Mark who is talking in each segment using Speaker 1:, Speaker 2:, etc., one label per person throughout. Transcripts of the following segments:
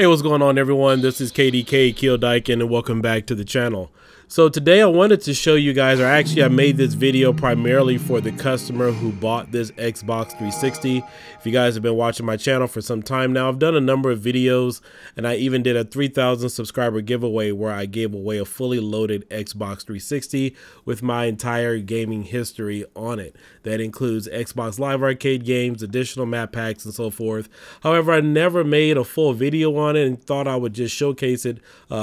Speaker 1: Hey, what's going on, everyone? This is Kiodiekin, and welcome back to the channel. So today I wanted to show you guys, or actually I made this video primarily for the customer who bought this Xbox 360. If you guys have been watching my channel for some time now, I've done a number of videos, and I even did a 3,000 subscriber giveaway where I gave away a fully loaded Xbox 360 with my entire gaming history on it. That includes Xbox Live Arcade games, additional map packs, and so forth. However, I never made a full video on it and thought I would just showcase it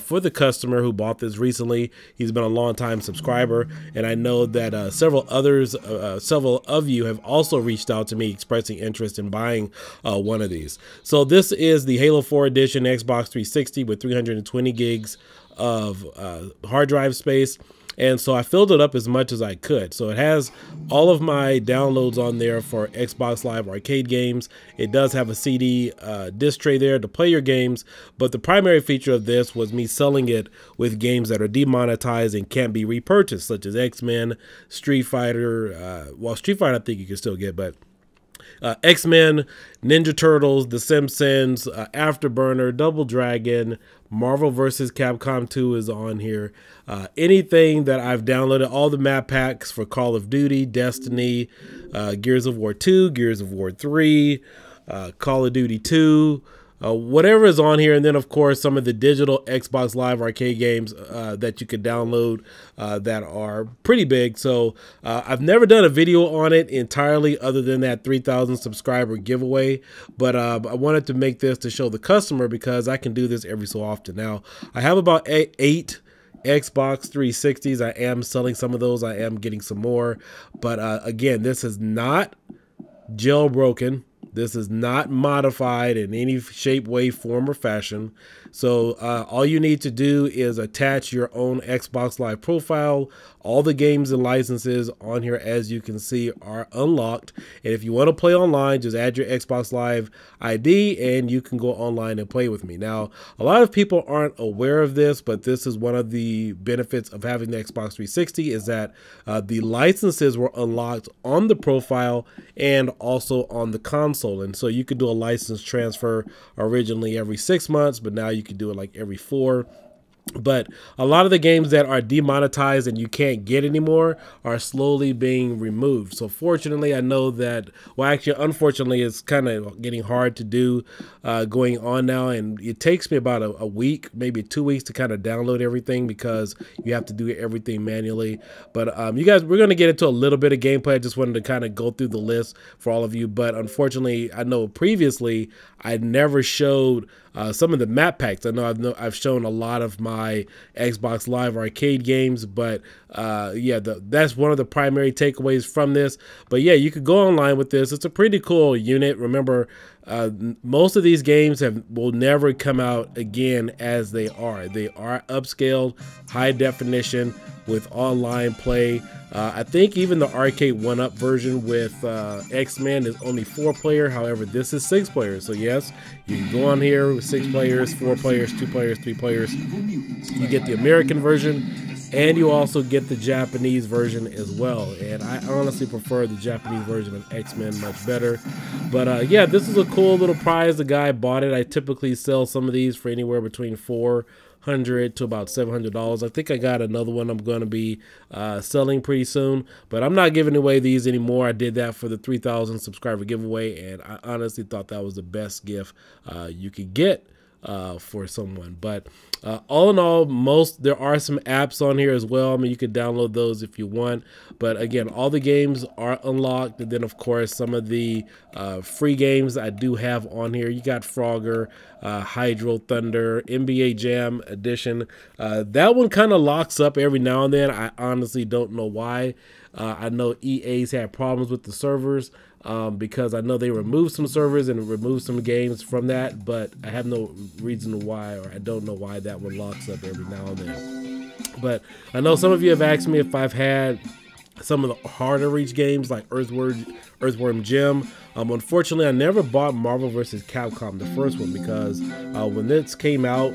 Speaker 1: for the customer who bought this recently. He's been a long time subscriber, and I know that several of you have also reached out to me expressing interest in buying one of these. So this is the Halo 4 edition Xbox 360 with 320 gigs of hard drive space. And so I filled it up as much as I could. So it has all of my downloads on there for Xbox Live Arcade games. It does have a CD disc tray there to play your games. But the primary feature of this was me selling it with games that are demonetized and can't be repurchased, such as X-Men, Street Fighter. Well, Street Fighter I think you can still get, but XMEN, Ninja Turtles, The Simpsons, Afterburner, Double Dragon, Marvel vs. Capcom 2 is on here. Anything that I've downloaded, all the map packs for Call of Duty, Destiny, Gears of War 2, Gears of War 3, Call of Duty 2, whatever is on here. And then, of course, some of the digital Xbox Live Arcade games that you could download that are pretty big. So I've never done a video on it entirely other than that 3,000 subscriber giveaway. But I wanted to make this to show the customer because I can do this every so often. Now, I have about eight Xbox 360s. I am selling some of those. I am getting some more. But again, this is not jailbroken. This is not modified in any shape, way, form, or fashion. So all you need to do is attach your own Xbox Live profile. All the games and licenses on here, as you can see, are unlocked. And if you want to play online, just add your Xbox Live ID and you can go online and play with me. Now, a lot of people aren't aware of this, but this is one of the benefits of having the Xbox 360 is that the licenses were unlocked on the profile and also on the console. And so you could do a license transfer originally every 6 months, but now you can do it like every 4. But a lot of the games that are demonetized and you can't get anymore are slowly being removed. So fortunately, I know that, well, actually, unfortunately, it's kind of getting hard to do going on now. And it takes me about a week, maybe 2 weeks to kind of download everything because you have to do everything manually. But you guys, we're going to get into a little bit of gameplay. I just wanted to kind of go through the list for all of you. But unfortunately, I know previously I never showed some of the map packs. I know I've shown a lot of my Xbox Live Arcade games, but yeah, that's one of the primary takeaways from this. But yeah, you could go online with this. It's a pretty cool unit. Remember, most of these games will never come out again as they are. They are upscaled, high definition with online play. I think even the arcade 1-up version with XMEN is only 4-player. However, this is 6 players. So yes, you can go on here with 6 players, 4 players, 2 players, 3 players. You get the American version, and you also get the Japanese version as well. And I honestly prefer the Japanese version of X-Men much better. But yeah, this is a cool little prize. The guy bought it. I typically sell some of these for anywhere between $400 to about $700. I think I got another one I'm going to be selling pretty soon, but I'm not giving away these anymore. I did that for the 3,000 subscriber giveaway, and I honestly thought that was the best gift you could get for someone. But all in all, there are some apps on here as well. I mean, you could download those if you want, but again, all the games are unlocked. And then of course, some of the free games I do have on here. You got Frogger, Hydro Thunder, NBA Jam Edition. That one kind of locks up every now and then. I honestly don't know why. I know EA's had problems with the servers because I know they removed some servers and removed some games from that, but I have no reason why, or I don't know why that one locks up every now and then. But I know some of you have asked me if I've had some of the harder reach games like Earthworm Jim. Unfortunately, I never bought Marvel vs. Capcom, the first one, because when this came out,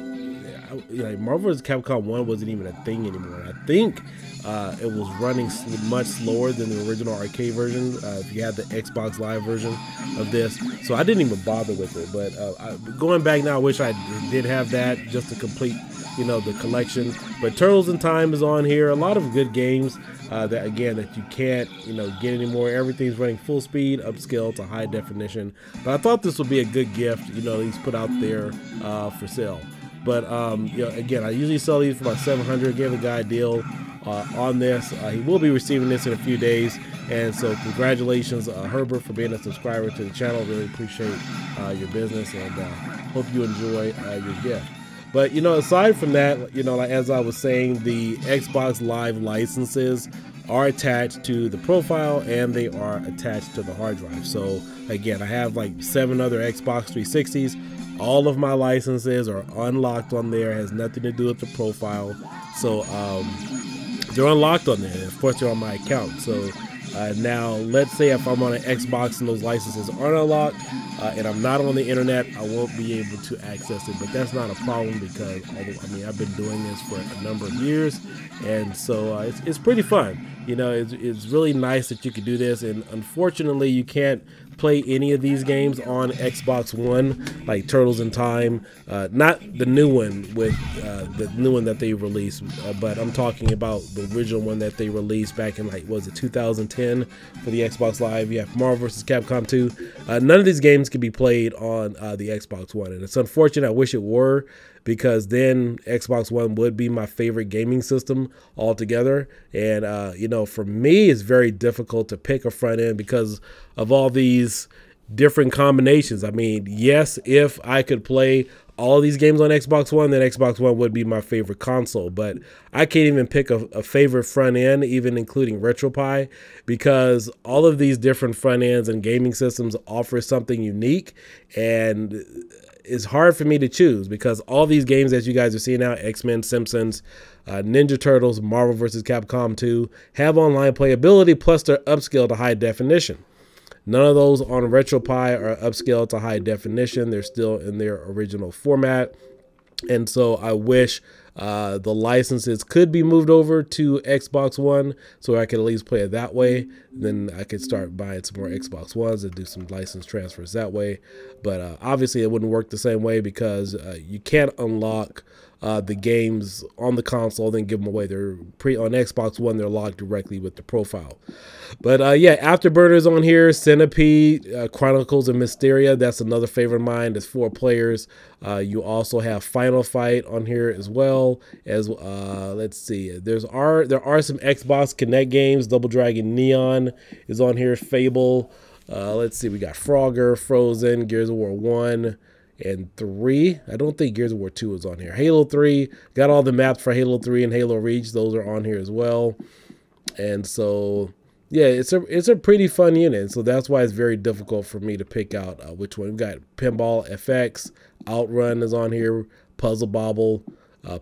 Speaker 1: like Marvel vs. Capcom 1 wasn't even a thing anymore. I think it was running much slower than the original arcade version, if you had the Xbox Live version of this. So I didn't even bother with it. But going back now, I wish I did have that just to complete, you know, the collection. But Turtles in Time is on here. A lot of good games that, again, that you can't, you know, get anymore. Everything's running full speed, upscale to high definition. But I thought this would be a good gift, you know, these put out there for sale. But you know, again, I usually sell these for about $700. Gave a guy a deal on this. He will be receiving this in a few days, and so congratulations, Herbert, for being a subscriber to the channel. Really appreciate your business, and hope you enjoy your gift. But you know, aside from that, you know, like as I was saying, the Xbox Live licenses are attached to the profile and they are attached to the hard drive. So again, I have like 7 other Xbox 360s. All of my licenses are unlocked on there. It has nothing to do with the profile. So they're unlocked on there. Of course, they're on my account. So now, let's say if I'm on an Xbox and those licenses aren't unlocked, and I'm not on the internet, I won't be able to access it. But that's not a problem because, I mean, I've been doing this for a number of years, and so it's pretty fun. You know, it's really nice that you can do this, and unfortunately, you can't play any of these games on Xbox One, like Turtles in Time, not the new one with the new one that they released, but I'm talking about the original one that they released back in, like, was it 2010 for the Xbox Live? You have Marvel vs. Capcom 2. None of these games can be played on the Xbox One, and it's unfortunate. I wish it were, because then Xbox One would be my favorite gaming system altogether. And you know, for me, it's very difficult to pick a front end because of all these different combinations. I mean, yes, if I could play all these games on Xbox One, then Xbox One would be my favorite console. But I can't even pick a favorite front end, even including retropie, because all of these different front ends and gaming systems offer something unique, and it's hard for me to choose because all these games that you guys are seeing now, XMEN, Simpsons, Ninja Turtles, Marvel vs. Capcom 2, have online playability, plus they're upscaled to high definition. None of those on retropie are upscaled to high definition. They're still in their original format. And so I wish the licenses could be moved over to Xbox One so I could at least play it that way. Then I could start buying some more Xbox Ones and do some license transfers that way. But obviously it wouldn't work the same way because you can't unlock the games on the console, then give them away. They're on Xbox One, they're locked directly with the profile. But yeah, Afterburners on here, Centipede, Chronicles of Mysteria, that's another favorite of mine. There's 4 players. You also have Final Fight on here as well as let's see, there are some Xbox Kinect games. Double Dragon Neon is on here, Fable. Let's see, we got Frogger, Frozen, Gears of War 1 and 3. I don't think Gears of War 2 is on here. Halo 3, got all the maps for Halo 3 and Halo Reach. Those are on here as well. And so, yeah, it's a pretty fun unit. So that's why it's very difficult for me to pick out which one. We've got Pinball FX, Outrun is on here, Puzzle Bobble,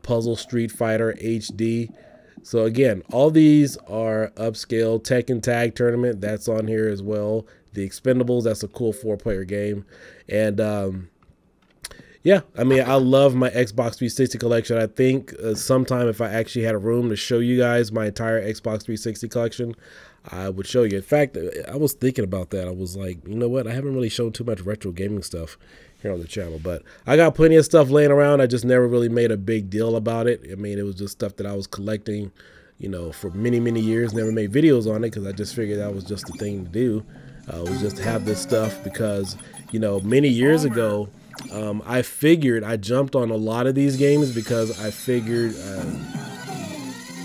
Speaker 1: Puzzle Street Fighter HD. So again, all these are upscale. Tekken Tag Tournament, that's on here as well. The Expendables, that's a cool 4-player game. And yeah, I mean, I love my Xbox 360 collection. I think sometime if I actually had a room to show you guys my entire Xbox 360 collection, I would show you. In fact, I was thinking about that. I was like, you know what? I haven't really shown too much retro gaming stuff here on the channel, but I got plenty of stuff laying around. I just never really made a big deal about it. I mean, it was just stuff that I was collecting, you know, for many, many years. Never made videos on it because I just figured that was just the thing to do. Was just have this stuff because, you know, many years ago, I jumped on a lot of these games because I figured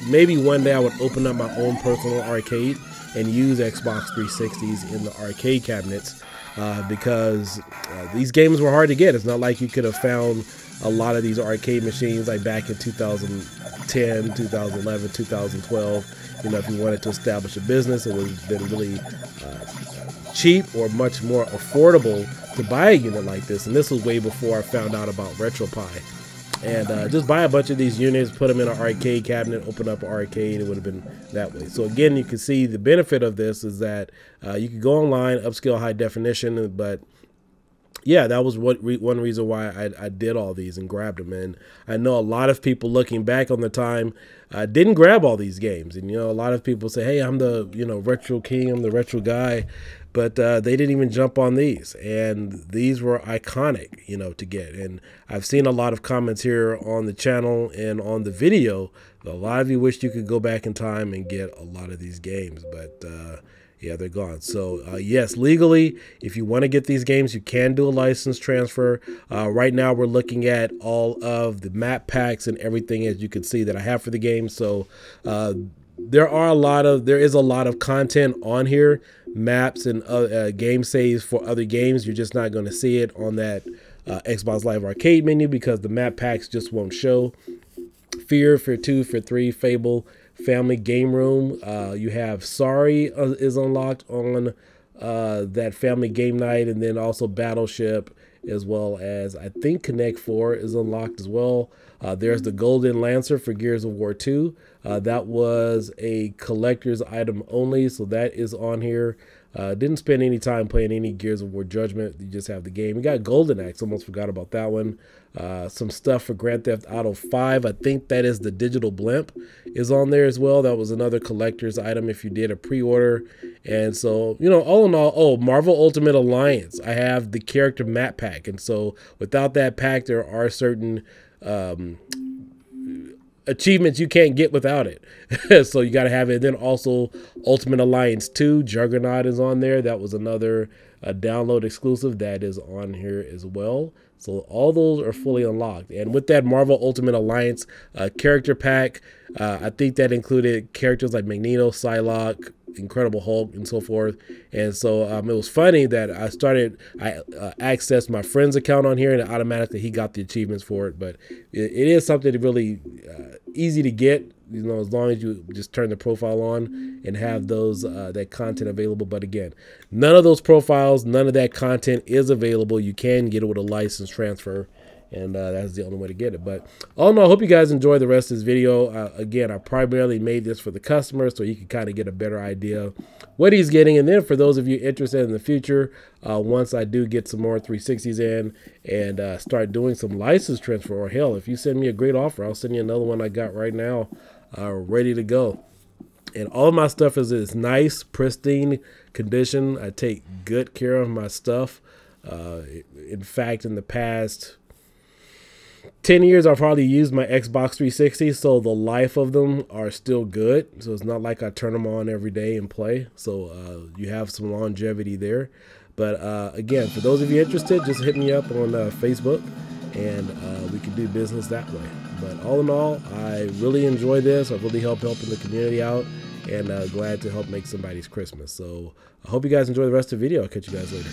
Speaker 1: maybe one day I would open up my own personal arcade and use Xbox 360s in the arcade cabinets because these games were hard to get. It's not like you could have found a lot of these arcade machines like back in 2010, 2011, 2012. You know, if you wanted to establish a business, it would have been really cheap or much more affordable to buy a unit like this. And this was way before I found out about retropie. And just buy a bunch of these units, put them in an arcade cabinet, open up an arcade. It would have been that way. So again, you can see the benefit of this is that you can go online, upscale high definition, but yeah, that was one reason why I did all these and grabbed them. And I know a lot of people looking back on the time didn't grab all these games. And, a lot of people say, hey, I'm the, retro king, I'm the retro guy. But they didn't even jump on these. And these were iconic, to get. And I've seen a lot of comments here on the channel and on the video. A lot of you wish you could go back in time and get a lot of these games. But yeah, they're gone. So yes, legally, if you want to get these games, you can do a license transfer. Right now, we're looking at all of the map packs and everything, as you can see, that I have for the game. So there is a lot of content on here, maps and game saves for other games. You're just not going to see it on that Xbox Live Arcade menu because the map packs just won't show. Fear, Fear 2, Fear 3, Fable, Family Game Room. You have Sorry is unlocked on that Family Game Night, and then also Battleship, as well as I think Connect 4 is unlocked as well. There's the Golden Lancer for Gears of War 2. That was a collector's item only, so that is on here. Didn't spend any time playing any Gears of War Judgment. You just have the game. We got Golden Axe. Almost forgot about that one. Some stuff for Grand Theft Auto 5. I think that is the digital blimp is on there as well. That was another collector's item if you did a pre-order. And so, all in all, Marvel Ultimate Alliance. I have the character map pack. And so without that pack, there are certain achievements you can't get without it. So you got to have it. And then also Ultimate Alliance 2, Juggernaut is on there. That was another download exclusive that is on here as well. So all those are fully unlocked. And with that Marvel Ultimate Alliance character pack, I think that included characters like Magneto, Psylocke, Incredible Hulk, and so forth. And so it was funny that I accessed my friend's account on here, and automatically he got the achievements for it. But it is something that really easy to get, as long as you just turn the profile on and have those that content available. But again, none of those profiles, none of that content is available. You can get it with a license transfer, and that's the only way to get it. But all in all, I hope you guys enjoy the rest of this video. Again, I primarily made this for the customer so you can kind of get a better idea what he's getting. And then for those of you interested in the future, once I do get some more 360s in and start doing some license transfer, or hell, if you send me a great offer, I'll send you another one I got right now ready to go. And all of my stuff is nice, pristine condition. I take good care of my stuff. In fact, in the past 10 years, I've probably used my Xbox 360, so the life of them are still good. So it's not like I turn them on every day and play. So you have some longevity there. But again, for those of you interested, just hit me up on Facebook, and we can do business that way. But all in all, I really enjoy this. I really helping the community out, and glad to help make somebody's Christmas. So I hope you guys enjoy the rest of the video. I'll catch you guys later.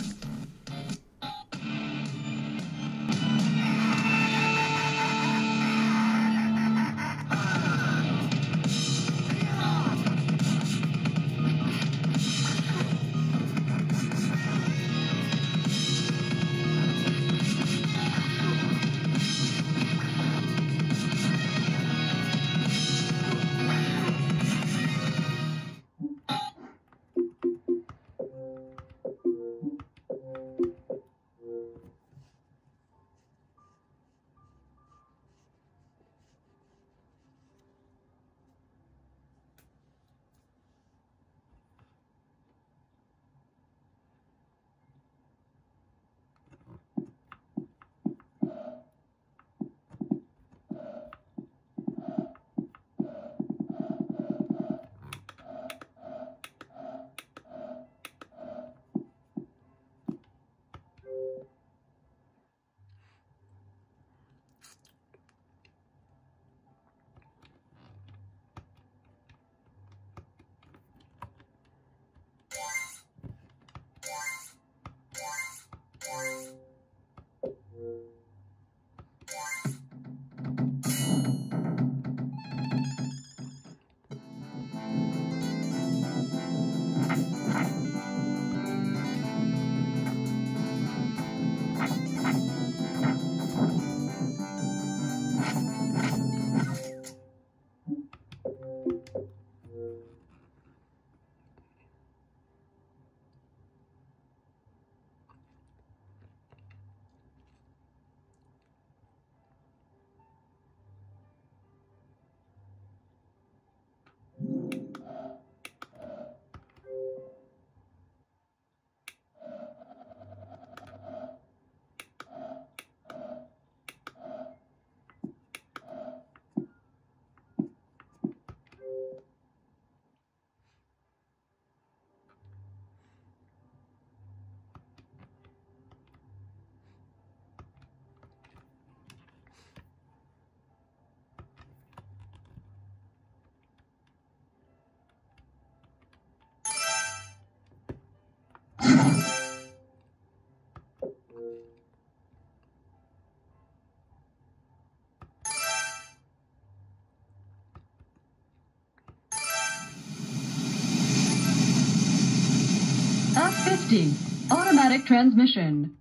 Speaker 2: F50, automatic transmission,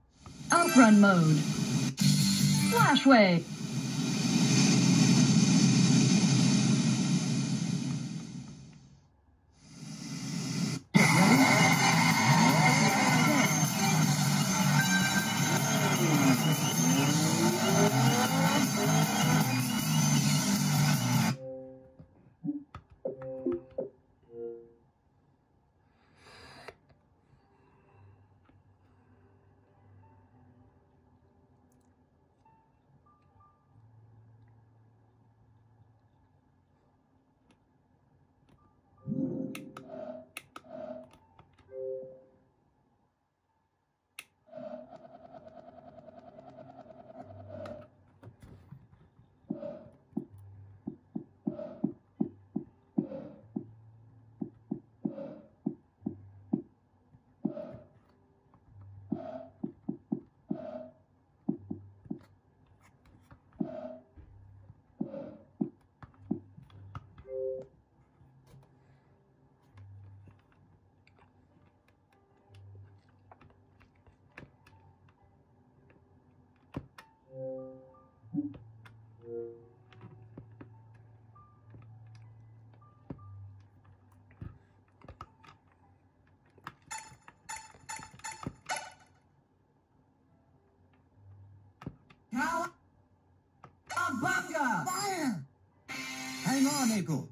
Speaker 2: outrun mode, flashway.
Speaker 3: Cowabunga! Fire! Hang on, April.